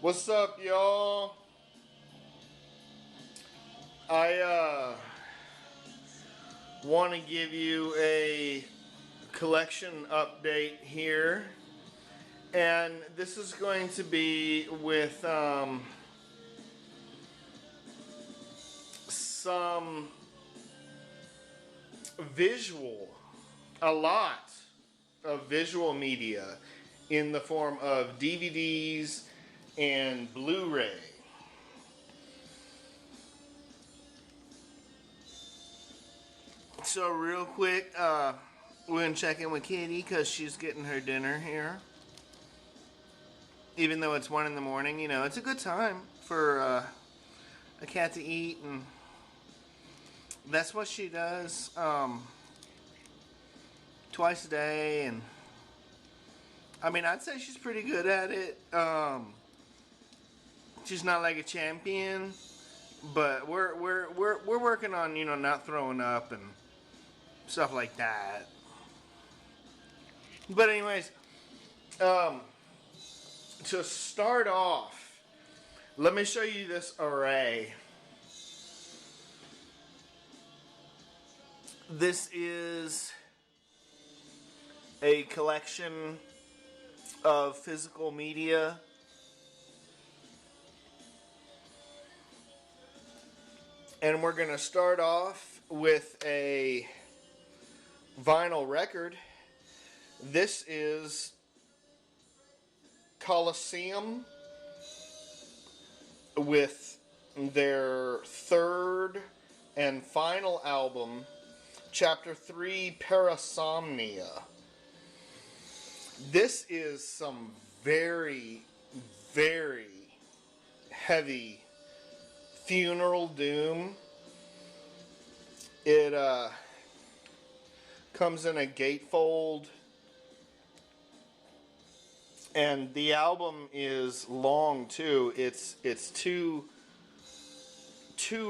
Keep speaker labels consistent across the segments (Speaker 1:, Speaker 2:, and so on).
Speaker 1: What's up, y'all? I want to give you a collection update here, and this is going to be with some visual, a lot of visual media in the form of DVDs and Blu-ray. So real quick, we're gonna check in with Kitty because she's getting her dinner here. Even though it's 1 in the morning, you know, it's a good time for a cat to eat, and that's what she does twice a day. And I mean, I'd say she's pretty good at it. She's not like a champion, but we're working on, you know, not throwing up and stuff like that. But anyways, to start off, let me show you this array. This is a collection of physical media. And we're going to start off with a vinyl record. This is Colosseum with their third and final album, Chapter 3, Parasomnia. This is some very, very heavy funeral doom. It comes in a gatefold, and the album is long too. It's two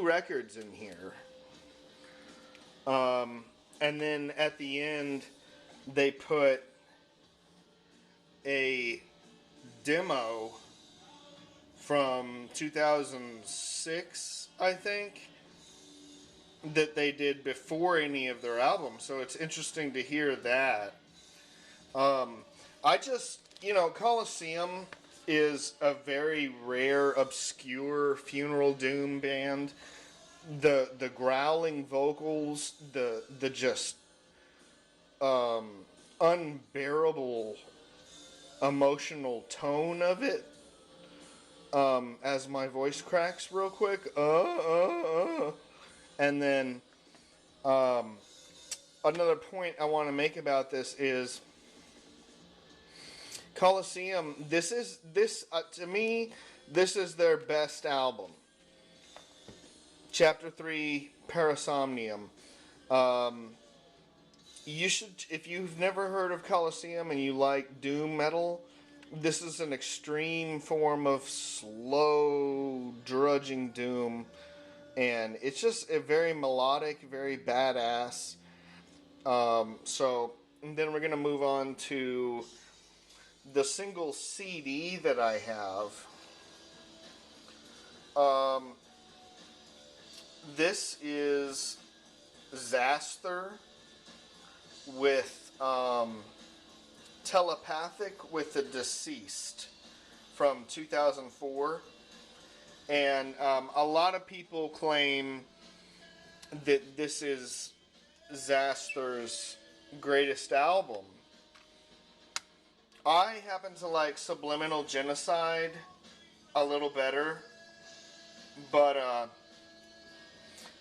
Speaker 1: records in here, and then at the end they put a demo from 2006, I think, that they did before any of their albums. So it's interesting to hear that. I just, you know, Colosseum is a very rare, obscure funeral doom band. The growling vocals, the just unbearable emotional tone of it. As my voice cracks real quick, and then another point I want to make about this is Colosseum. To me, this is their best album. Chapter 3, Parasomnium. You should, if you've never heard of Colosseum and you like doom metal, this is an extreme form of slow, drudging doom, and it's just a very melodic, very badass. So then we're gonna move on to the single CD that I have. This is Xasthur with Telepathic with the Deceased from 2004. And a lot of people claim that this is Xasthur's greatest album. I happen to like Subliminal Genocide a little better, but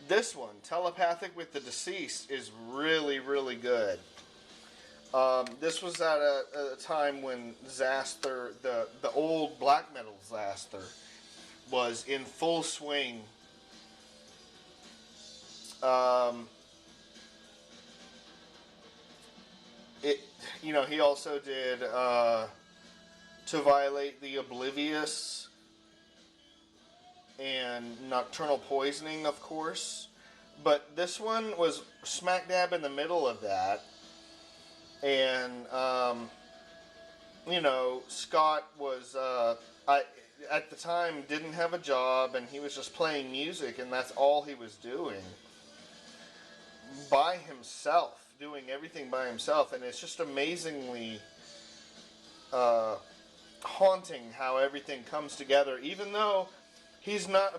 Speaker 1: this one, Telepathic with the Deceased, is really, really good. This was at a time when Xasthur, the old black metal Xasthur, was in full swing. You know, he also did To Violate the Oblivious and Nocturnal Poisoning, of course. But this one was smack dab in the middle of that. And, you know, Scott was, at the time didn't have a job and he was just playing music and that's all he was doing by himself, doing everything by himself. And it's just amazingly haunting how everything comes together, even though he's not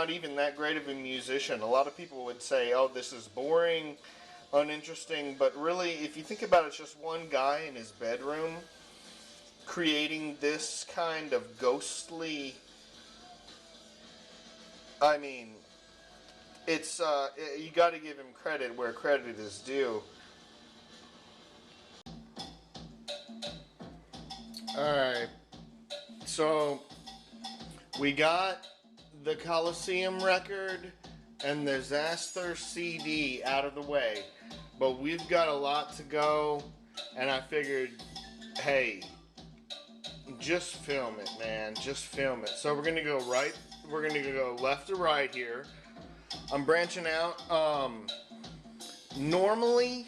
Speaker 1: even that great of a musician. A lot of people would say, oh, this is boring, uninteresting, but really, if you think about it, it's just one guy in his bedroom creating this kind of ghostly, I mean, it's, you gotta give him credit where credit is due. Alright, so we got the Coliseum record and the Xasthur CD out of the way, but we've got a lot to go, and I figured, hey, just film it, man, just film it. So we're gonna go left to right here. I'm branching out. Normally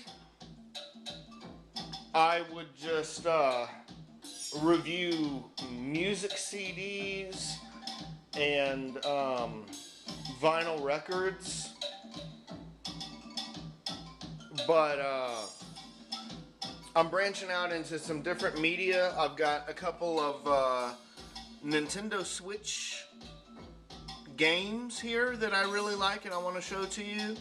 Speaker 1: I would just review music CDs and vinyl records, but I'm branching out into some different media. I've got a couple of Nintendo Switch games here that I really like and I want to show to you.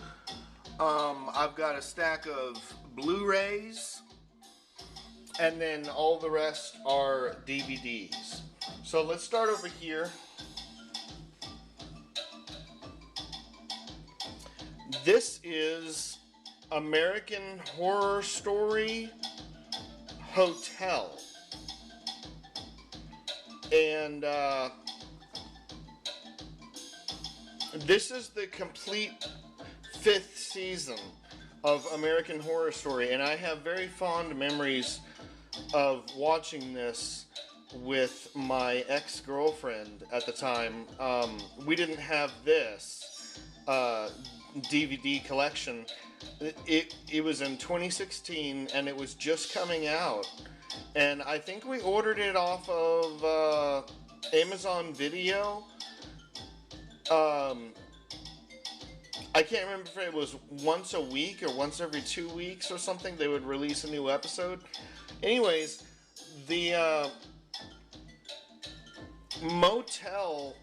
Speaker 1: I've got a stack of Blu-rays, and then all the rest are DVDs. So let's start over here. This is American Horror Story Hotel. And this is the complete 5th season of American Horror Story, and I have very fond memories of watching this with my ex-girlfriend at the time. We didn't have this DVD collection. It was in 2016 and it was just coming out, and I think we ordered it off of Amazon Video. I can't remember if it was once a week or once every 2 weeks or something they would release a new episode. Anyways, the hotel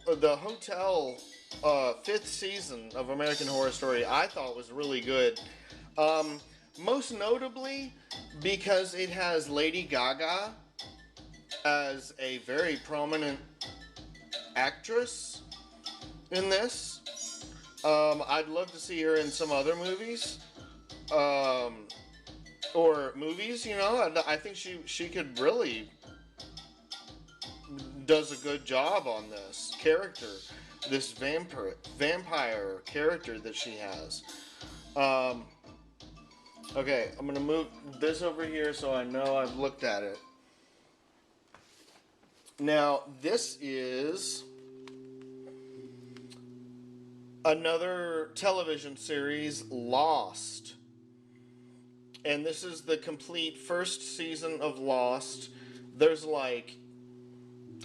Speaker 1: 5th season of American Horror Story I thought was really good. Most notably because it has Lady Gaga as a very prominent actress in this. I'd love to see her in some other movies. Or movies, you know. I think she could really does a good job on this character, this vampire character that she has. Okay, I'm gonna move this over here so I know I've looked at it. Now, this is another television series, Lost. And this is the complete 1st season of Lost. There's like,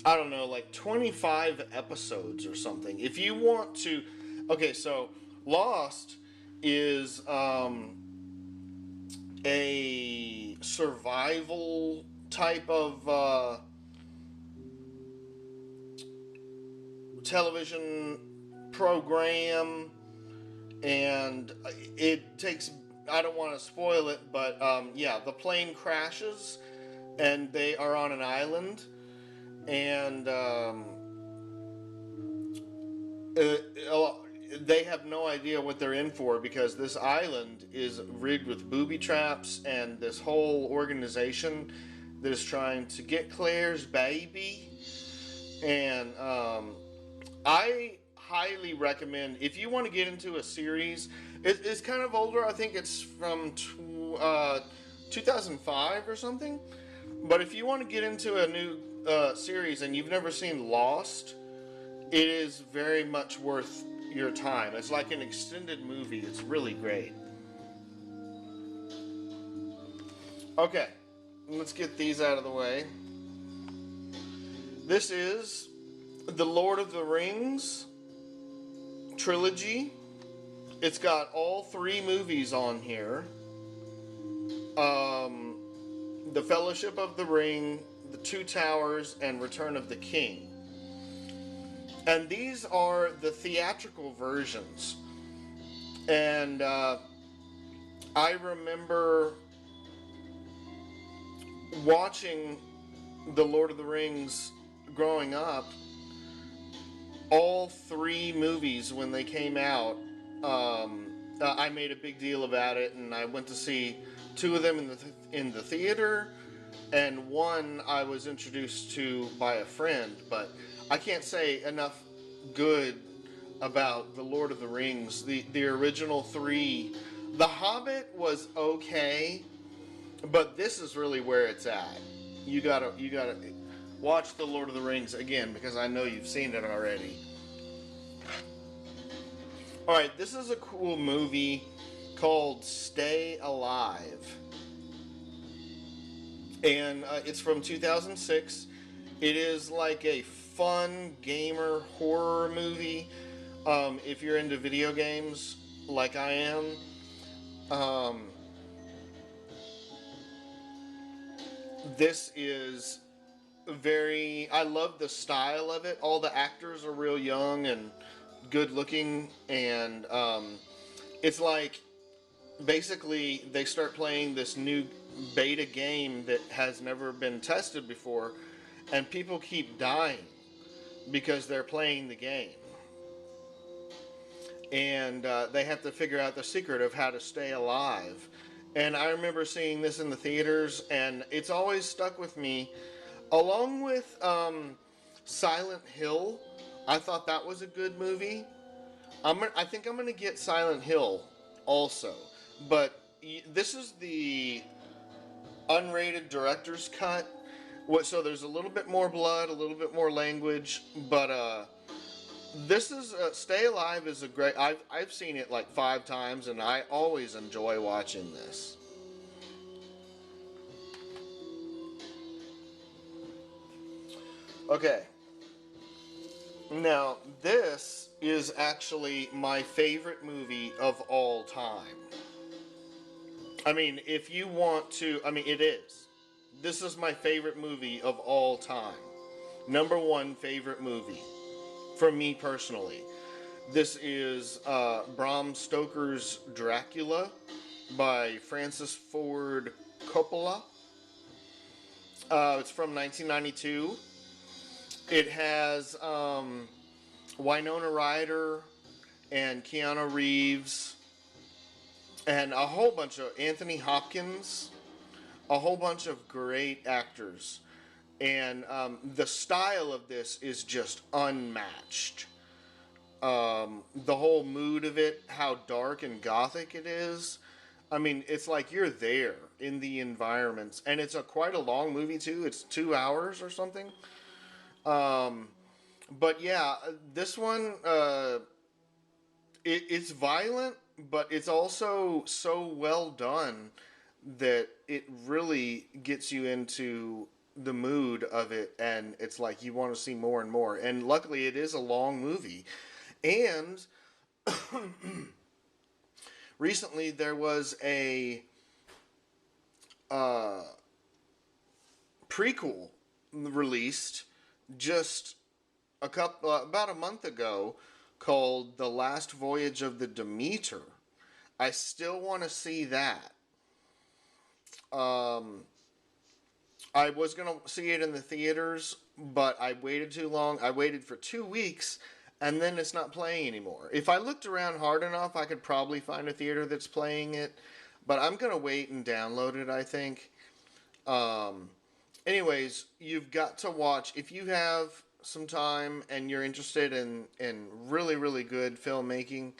Speaker 1: I don't know, like 25 episodes or something. If you want to... Okay, so Lost is a survival type of television program, and it takes... I don't want to spoil it, but yeah, the plane crashes and they are on an island, and they have no idea what they're in for, because this island is rigged with booby traps and this whole organization that is trying to get Claire's baby. And I highly recommend, if you want to get into a series, it's kind of older. I think it's from 2005 or something. But if you want to get into a new series and you've never seen Lost, it is very much worth your time. It's like an extended movie. It's really great. Okay, let's get these out of the way. This is the Lord of the Rings trilogy. It's got all three movies on here. The Fellowship of the Ring, The Two Towers, and Return of the King. And these are the theatrical versions. And I remember watching The Lord of the Rings growing up. All three movies, when they came out, I made a big deal about it, and I went to see two of them in the theater, and one I was introduced to by a friend. But I can't say enough good about The Lord of the Rings, the original three. The Hobbit was okay, but this is really where it's at. You gotta watch The Lord of the Rings again, because I know you've seen it already. Alright, this is a cool movie called Stay Alive. And it's from 2006. It is like a fun gamer horror movie. If you're into video games like I am. This is I love the style of it. All the actors are real young and good looking, and it's like basically they start playing this new beta game that has never been tested before, and people keep dying because they're playing the game, and they have to figure out the secret of how to stay alive. And I remember seeing this in the theaters, and it's always stuck with me, along with Silent Hill. I thought that was a good movie. I think I'm gonna get Silent Hill also, but this is the unrated director's cut. So there's a little bit more blood, a little bit more language, but this is Stay Alive is a great. I've seen it like 5 times, and I always enjoy watching this. Okay. Now, this is actually my favorite movie of all time. I mean, if you want to, I mean, it is. This is my favorite movie of all time. Number 1 favorite movie for me personally. This is Bram Stoker's Dracula by Francis Ford Coppola. It's from 1992. It has Winona Ryder and Keanu Reeves and a whole bunch of Anthony Hopkins, a whole bunch of great actors. And the style of this is just unmatched. The whole mood of it, how dark and gothic it is. I mean, it's like you're there in the environments. And it's quite a long movie, too. It's 2 hours or something. But yeah, this one, it's violent, but it's also so well done that it really gets you into the mood of it, and it's like you want to see more and more. And luckily it is a long movie. And recently there was a prequel released just about a month ago called The Last Voyage of the Demeter. I still want to see that. I was going to see it in the theaters, but I waited too long. I waited for 2 weeks, and then it's not playing anymore. If I looked around hard enough, I could probably find a theater that's playing it, but I'm going to wait and download it, I think. Anyways, you've got to watch. If you have some time and you're interested in really, really good filmmaking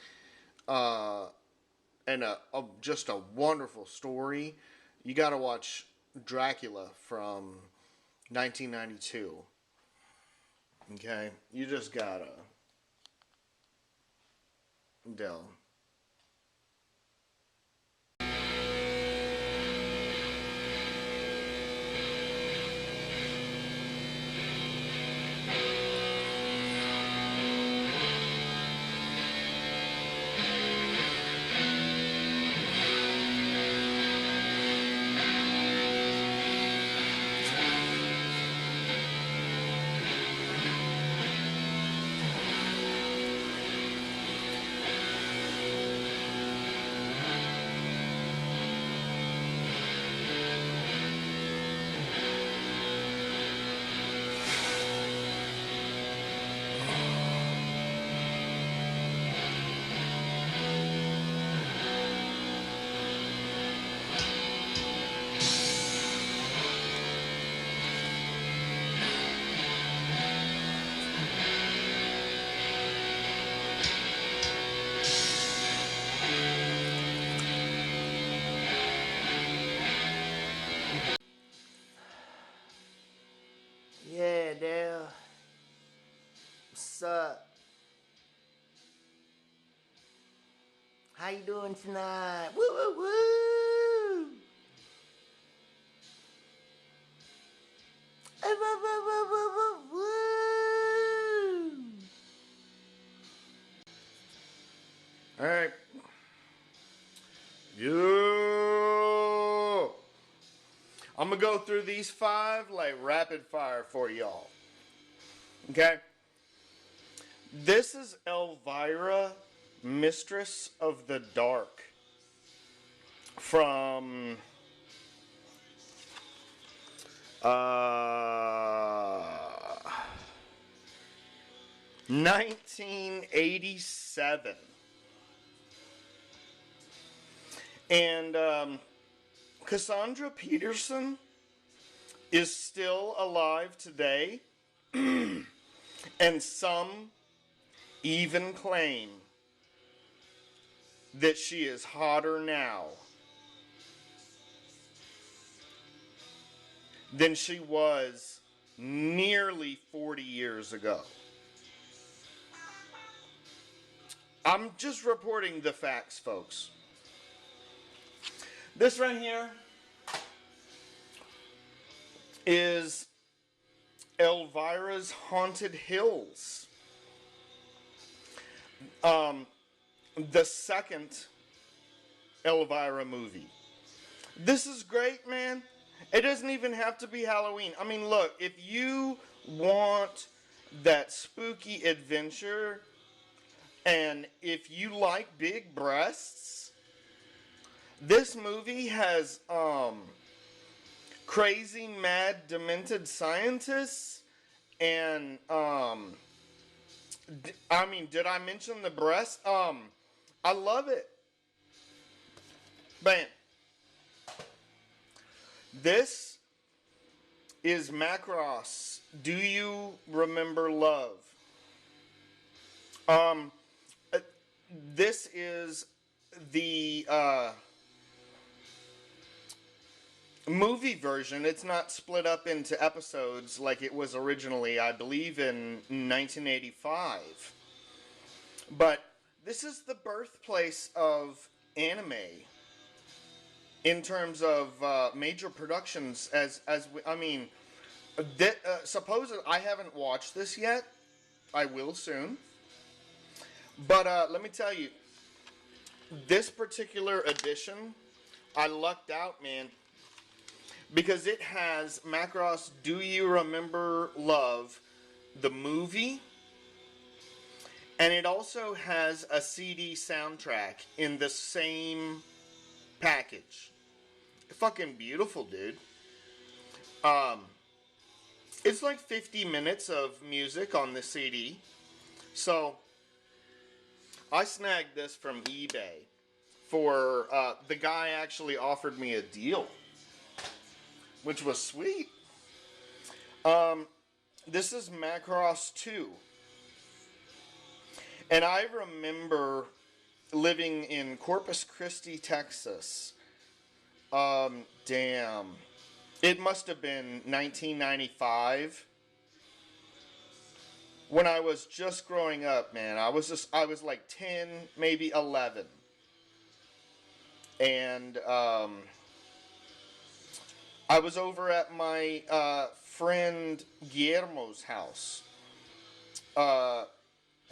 Speaker 1: and just a wonderful story, you got to watch Dracula from 1992. Okay? You just gotta. Dell. How you doing tonight? Woo, woo, woo! Woo, woo, woo, woo, woo, woo! All right. Yo! I'm going to go through these 5 like rapid fire for y'all. Okay? This is Elvira, Mistress of the Dark, from 1987. And Cassandra Peterson is still alive today, and some even claim that she is hotter now than she was nearly 40 years ago. I'm just reporting the facts, folks. This right here is Elvira's Haunted Hills. The second Elvira movie. This is great, man. It doesn't even have to be Halloween. I mean, look, if you want that spooky adventure, and if you like big breasts, this movie has crazy, mad, demented scientists, and did I mention the breast? I love it. Bam. This is Macross. Do you remember love? This is the movie version. It's not split up into episodes like it was originally, I believe, in 1985. But this is the birthplace of anime in terms of major productions. Supposedly, I haven't watched this yet. I will soon. But let me tell you, this particular edition, I lucked out, man, because it has Macross Do You Remember Love, the movie, and it also has a CD soundtrack in the same package. Fucking beautiful, dude. It's like 50 minutes of music on the CD. So I snagged this from eBay for the guy actually offered me a deal, which was sweet. This is Macross 2. And I remember living in Corpus Christi, Texas. It must have been 1995. When I was just growing up, man. I was like 10, maybe 11. And I was over at my friend Guillermo's house.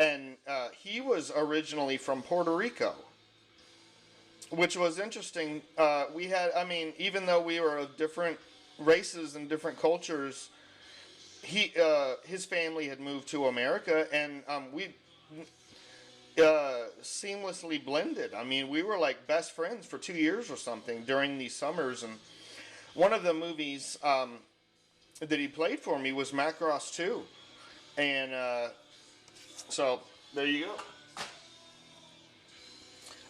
Speaker 1: And he was originally from Puerto Rico, which was interesting. Even though we were of different races and different cultures, his family had moved to America, and we seamlessly blended. I mean, we were like best friends for 2 years or something during these summers. And one of the movies that he played for me was Macross 2. And so there you go.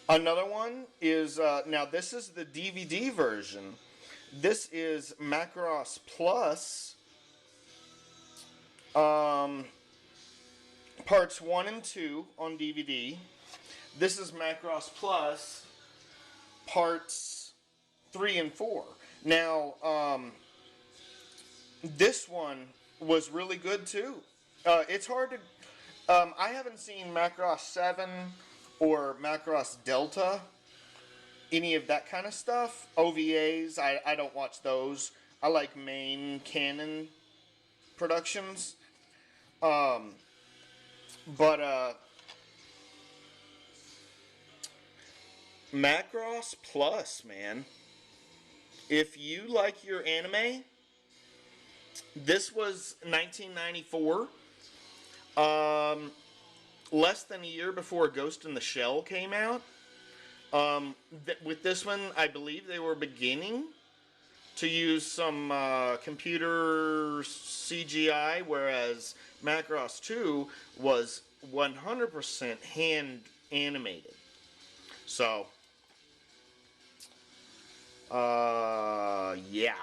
Speaker 1: Another one is, now this is the DVD version. This is Macross Plus, parts 1 and 2 on DVD. This is Macross Plus, parts 3 and 4. Now, this one was really good too. It's hard to, I haven't seen Macross 7 or Macross Delta, any of that kind of stuff. OVAs, I don't watch those. I like main canon productions. But Macross Plus, man. If you like your anime, this was 1994. Less than a year before Ghost in the Shell came out. With this one, I believe they were beginning to use some computer CGI, whereas Macross 2 was 100% hand animated. So, yeah.